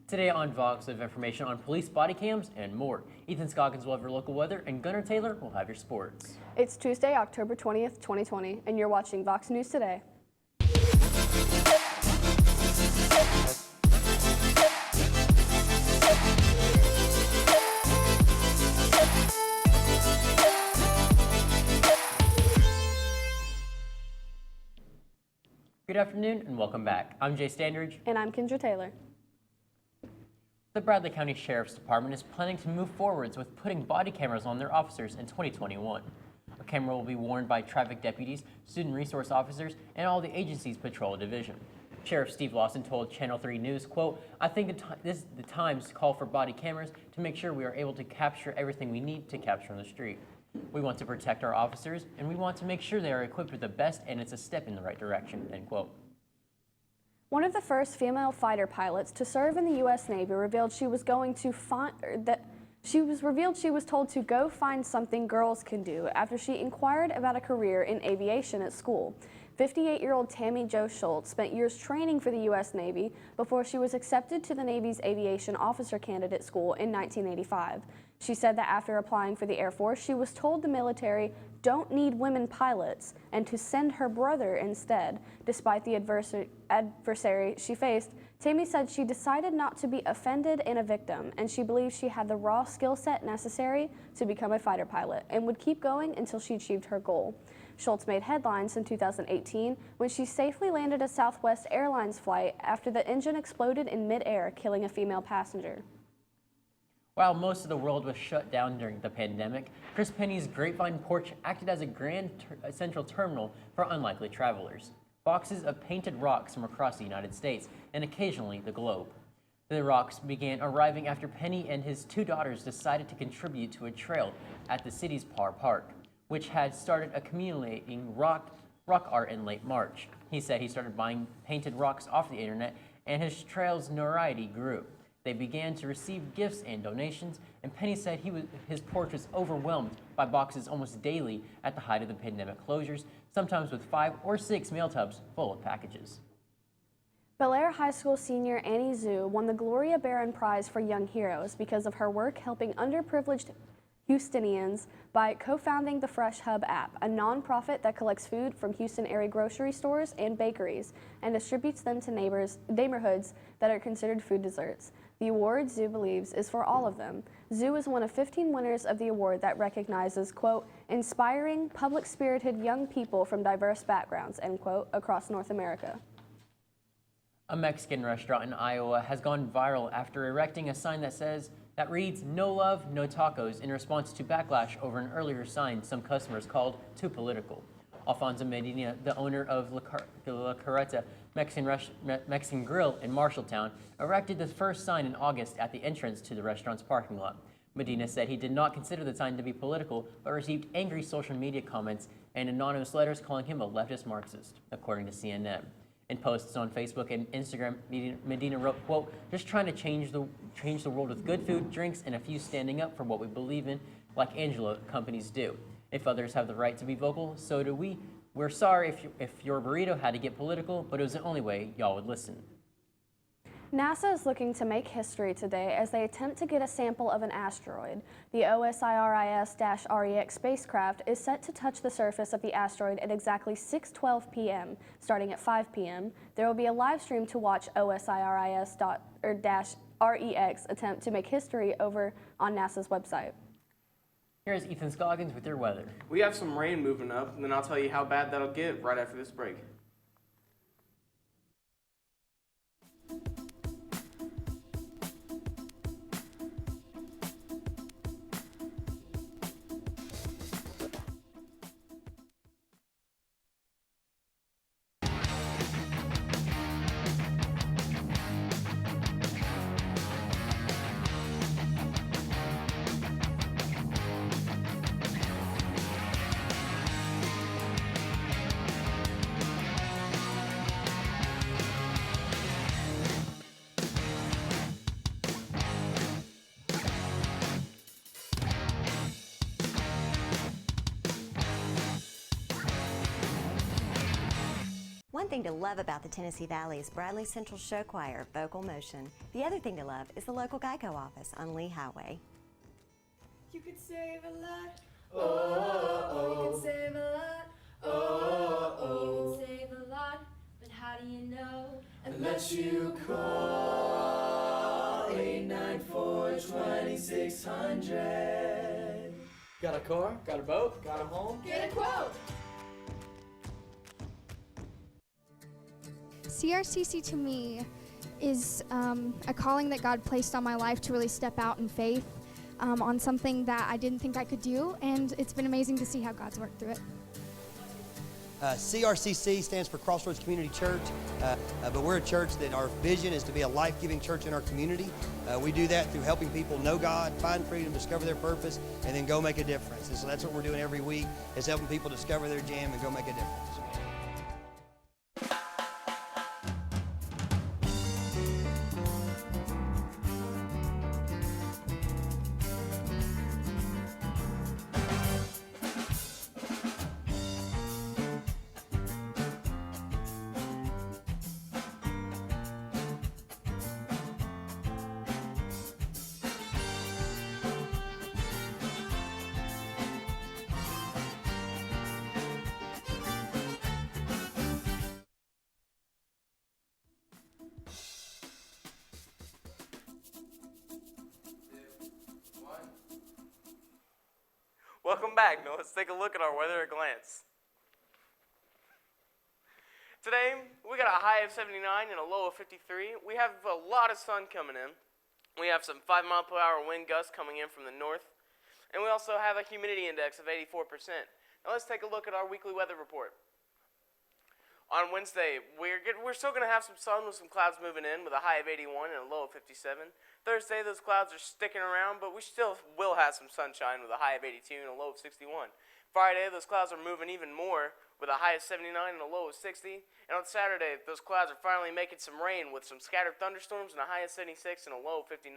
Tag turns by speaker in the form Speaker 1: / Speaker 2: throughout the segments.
Speaker 1: Today on Vox, we have information on police body cams and more. Ethan Scoggins will have your local weather, and Gunnar Taylor will have your sports.
Speaker 2: It's Tuesday, October 20th, 2020, and you're watching Vox News Today.
Speaker 1: Good afternoon and welcome back. I'm Jay Standridge.
Speaker 2: And I'm Kendra Taylor.
Speaker 1: The Bradley County Sheriff's Department is planning to move forwards with putting body cameras on their officers in 2021. A camera will be worn by traffic deputies, student resource officers, and all the agency's patrol division. Sheriff Steve Lawson told Channel 3 News, quote, "I think the times call for body cameras to make sure we are able to capture everything we need to capture on the street. We want to protect our officers, and we want to make sure they are equipped with the best, and it's a step in the right direction," end quote.
Speaker 2: One of the first female fighter pilots to serve in the U.S. Navy revealed she was told to go find something girls can do after she inquired about a career in aviation at school. 58-year-old Tammy Jo Schultz spent years training for the U.S. Navy before she was accepted to the Navy's Aviation Officer Candidate School in 1985. She said that after applying for the Air Force, she was told the military don't need women pilots and to send her brother instead. Despite the adversary she faced, Tammy said she decided not to be offended and a victim, and she believed she had the raw skill set necessary to become a fighter pilot and would keep going until she achieved her goal. Schultz made headlines in 2018 when she safely landed a Southwest Airlines flight after the engine exploded in midair, killing a female passenger.
Speaker 1: While most of the world was shut down during the pandemic, Chris Penny's Grapevine Porch acted as a grand central terminal for unlikely travelers. Boxes of painted rocks from across the United States and occasionally the globe. The rocks began arriving after Penny and his two daughters decided to contribute to a trail at the city's Park, which had started accumulating rock art in late March. He said he started buying painted rocks off the internet, and his trail's notoriety grew. They began to receive gifts and donations, and Penny said his porch was overwhelmed by boxes almost daily at the height of the pandemic closures, sometimes with 5 or 6 mail tubs full of packages.
Speaker 2: Bel Air High School senior Annie Zhu won the Gloria Barron Prize for Young Heroes because of her work helping underprivileged Houstonians by co-founding the Fresh Hub app, a nonprofit that collects food from Houston area grocery stores and bakeries and distributes them to neighborhoods that are considered food deserts. The award, Zhu believes, is for all of them. Zhu is one of 15 winners of the award that recognizes, quote, inspiring, public-spirited young people from diverse backgrounds, end quote, across North America.
Speaker 1: A Mexican restaurant in Iowa has gone viral after erecting a sign that reads, "No love, no tacos," in response to backlash over an earlier sign some customers called too political. Alfonso Medina, the owner of La Carreta Mexican Grill in Marshalltown, erected the first sign in August at the entrance to the restaurant's parking lot. Medina said he did not consider the sign to be political, but received angry social media comments and anonymous letters calling him a leftist Marxist, according to CNN. In posts on Facebook and Instagram, Medina wrote, quote, "Just trying to change the world with good food, drinks, and a few standing up for what we believe in, like Angela companies do. If others have the right to be vocal, so do we. We're sorry if your burrito had to get political, but it was the only way y'all would listen."
Speaker 2: NASA is looking to make history today as they attempt to get a sample of an asteroid. The OSIRIS-REX spacecraft is set to touch the surface of the asteroid at exactly 6:12 p.m. Starting at 5 p.m., there will be a live stream to watch OSIRIS-REX attempt to make history over on NASA's website.
Speaker 1: Here's Ethan Scoggins with your weather.
Speaker 3: We have some rain moving up, and then I'll tell you how bad that'll get right after this break.
Speaker 4: One thing to love about the Tennessee Valley is Bradley Central Show Choir, Vocal Motion. The other thing to love is the local Geico office on Lee Highway.
Speaker 5: You could save a lot. Oh, you can save a lot. Oh, you can save a lot. But how do you know? Unless you call 894-2600.
Speaker 6: Got a car? Got a boat? Got a home?
Speaker 5: Get a quote.
Speaker 7: CRCC to me is a calling that God placed on my life to really step out in faith on something that I didn't think I could do, and it's been amazing to see how God's worked through it.
Speaker 8: CRCC stands for Crossroads Community Church, but we're a church that our vision is to be a life-giving church in our community. We do that through helping people know God, find freedom, discover their purpose, and then go make a difference. And so that's what we're doing every week, is helping people discover their jam and go make a difference.
Speaker 3: Welcome back. Now let's take a look at our weather at a glance. Today, we got a high of 79 and a low of 53. We have a lot of sun coming in. We have some 5-mile-per-hour wind gusts coming in from the north. And we also have a humidity index of 84%. Now let's take a look at our weekly weather report. On Wednesday, we're still going to have some sun with some clouds moving in with a high of 81 and a low of 57. Thursday, those clouds are sticking around, but we still will have some sunshine with a high of 82 and a low of 61. Friday, those clouds are moving even more with a high of 79 and a low of 60. And on Saturday, those clouds are finally making some rain with some scattered thunderstorms and a high of 76 and a low of 59.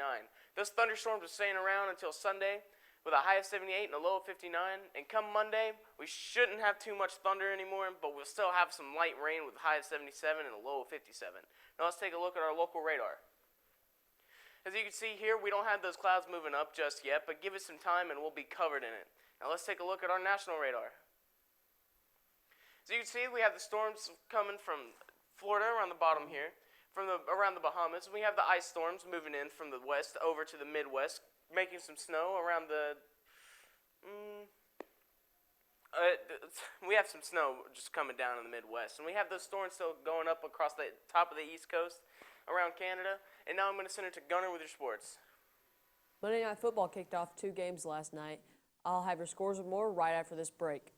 Speaker 3: Those thunderstorms are staying around until Sunday with a high of 78 and a low of 59. And come Monday, we shouldn't have too much thunder anymore, but we'll still have some light rain with a high of 77 and a low of 57. Now let's take a look at our local radar. As you can see here, we don't have those clouds moving up just yet, but give it some time and we'll be covered in it. Now let's take a look at our national radar. As you can see, we have the storms coming from Florida around the bottom here, around the Bahamas. We have the ice storms moving in from the west over to the Midwest, making some snow around the... we have some snow just coming down in the Midwest. And we have those storms still going up across the top of the East Coast around Canada. And now I'm going to send it to Gunner with your sports.
Speaker 9: Monday Night Football kicked off 2 games last night. I'll have your scores and more right after this break.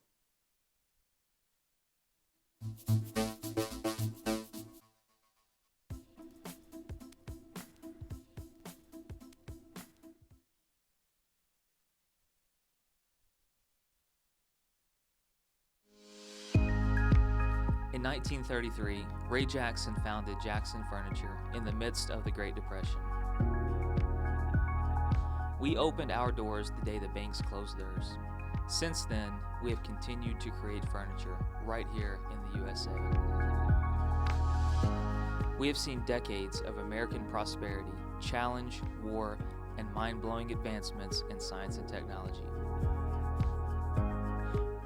Speaker 10: In 1933, Ray Jackson founded Jackson Furniture in the midst of the Great Depression. We opened our doors the day the banks closed theirs. Since then, we have continued to create furniture right here in the USA. We have seen decades of American prosperity, challenge, war, and mind-blowing advancements in science and technology.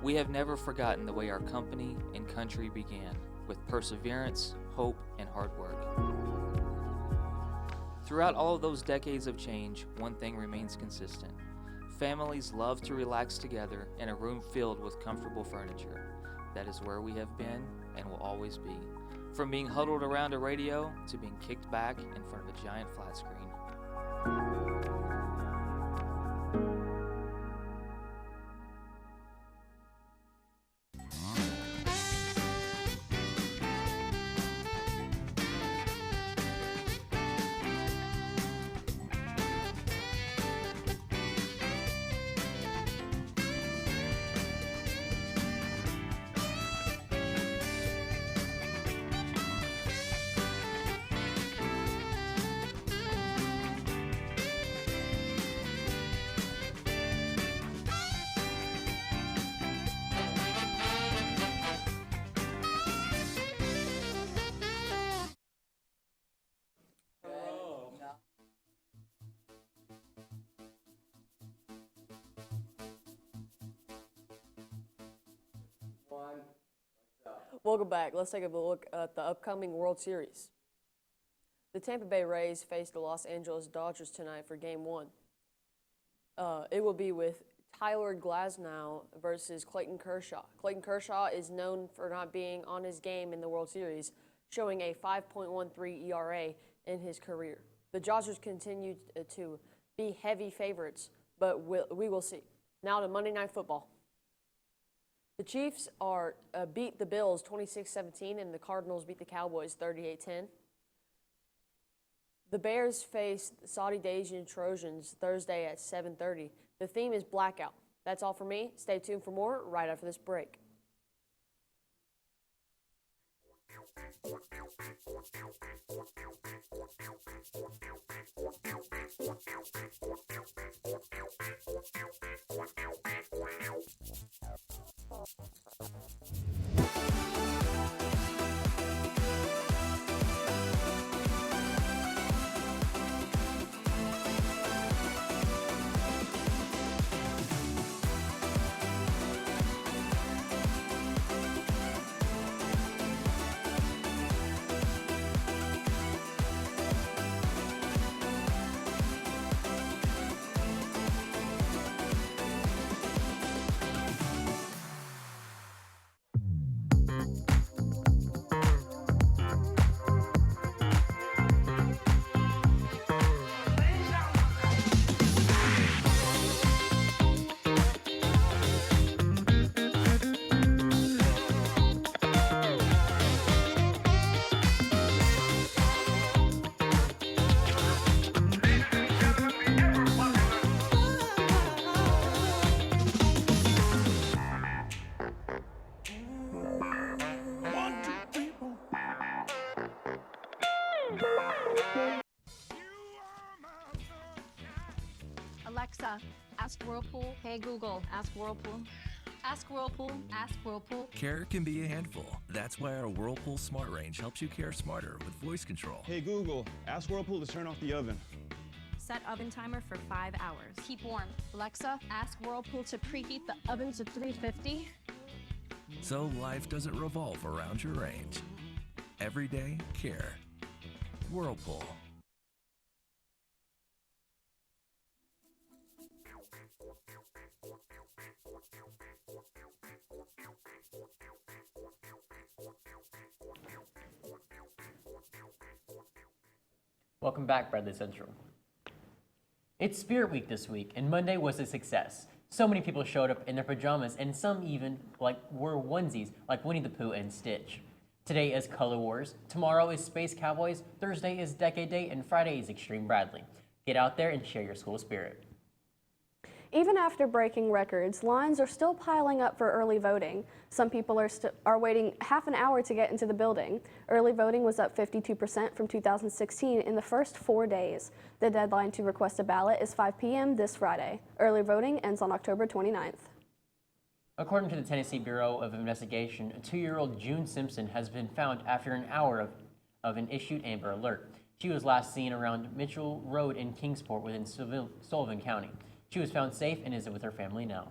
Speaker 10: We have never forgotten the way our company and country began, with perseverance, hope, and hard work. Throughout all of those decades of change, one thing remains consistent. Families love to relax together in a room filled with comfortable furniture. That is where we have been and will always be. From being huddled around a radio to being kicked back in front of a giant flat screen.
Speaker 9: Welcome back. Let's take a look at the upcoming World Series. The Tampa Bay Rays face the Los Angeles Dodgers tonight for Game 1. It will be with Tyler Glasnow versus Clayton Kershaw. Clayton Kershaw is known for not being on his game in the World Series, showing a 5.13 ERA in his career. The Dodgers continue to be heavy favorites, but we will see. Now to Monday Night Football. The Chiefs beat the Bills 26-17, and the Cardinals beat the Cowboys 38-10. The Bears face the Saudi Asian Trojans Thursday at 7:30. The theme is blackout. That's all for me. Stay tuned for more right after this break.
Speaker 11: Alexa, ask Whirlpool. Hey Google, ask Whirlpool. Ask Whirlpool, ask Whirlpool.
Speaker 12: Care can be a handful. That's why our Whirlpool Smart Range helps you care smarter with voice control.
Speaker 13: Hey Google, ask Whirlpool to turn off the oven.
Speaker 11: Set oven timer for 5 hours. Keep warm. Alexa, ask Whirlpool to preheat the oven to 350.
Speaker 12: So life doesn't revolve around your range. Everyday care. Whirlpool.
Speaker 1: Welcome back, Bradley Central. It's Spirit Week this week, and Monday was a success. So many people showed up in their pajamas, and some even wore onesies like Winnie the Pooh and Stitch. Today is Color Wars, tomorrow is Space Cowboys, Thursday is Decade Day, and Friday is Extreme Bradley. Get out there and share your school spirit.
Speaker 2: Even after breaking records, lines are still piling up for early voting. Some people are waiting half an hour to get into the building. Early voting was up 52% from 2016 in the first 4 days. The deadline to request a ballot is 5 p.m. this Friday. Early voting ends on October 29th.
Speaker 1: According to the Tennessee Bureau of Investigation, 2-year-old June Simpson has been found after an hour of an issued Amber Alert. She was last seen around Mitchell Road in Kingsport within Sullivan County. She was found safe and is with her family now.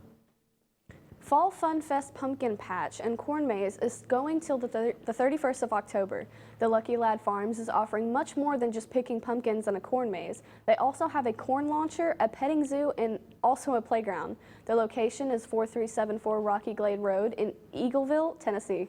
Speaker 2: Fall Fun Fest Pumpkin Patch and Corn Maze is going till the 31st of October. The Lucky Lad Farms is offering much more than just picking pumpkins and a corn maze. They also have a corn launcher, a petting zoo, and also a playground. The location is 4374 Rocky Glade Road in Eagleville, Tennessee.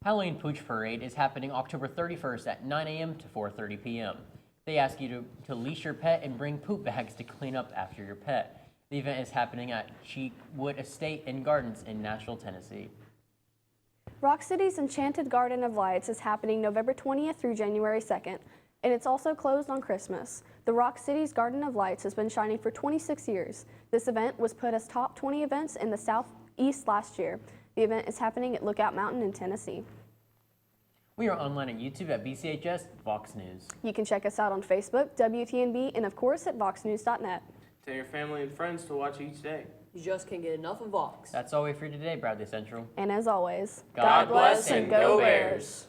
Speaker 1: Halloween Pooch Parade is happening October 31st at 9 a.m. to 4:30 p.m. They ask you to leash your pet and bring poop bags to clean up after your pet. The event is happening at Cheekwood Estate and Gardens in Nashville, Tennessee.
Speaker 2: Rock City's Enchanted Garden of Lights is happening November 20th through January 2nd, and it's also closed on Christmas. The Rock City's Garden of Lights has been shining for 26 years. This event was put as top 20 events in the Southeast last year. The event is happening at Lookout Mountain in Tennessee.
Speaker 1: We are online at YouTube at BCHS VOX News.
Speaker 2: You can check us out on Facebook, WTNB, and of course at voxnews.net.
Speaker 3: Tell your family and friends to watch each day.
Speaker 9: You just can't get enough of Vox.
Speaker 1: That's all we have for you today, Bradley Central.
Speaker 2: And as always,
Speaker 1: God bless and go Bears.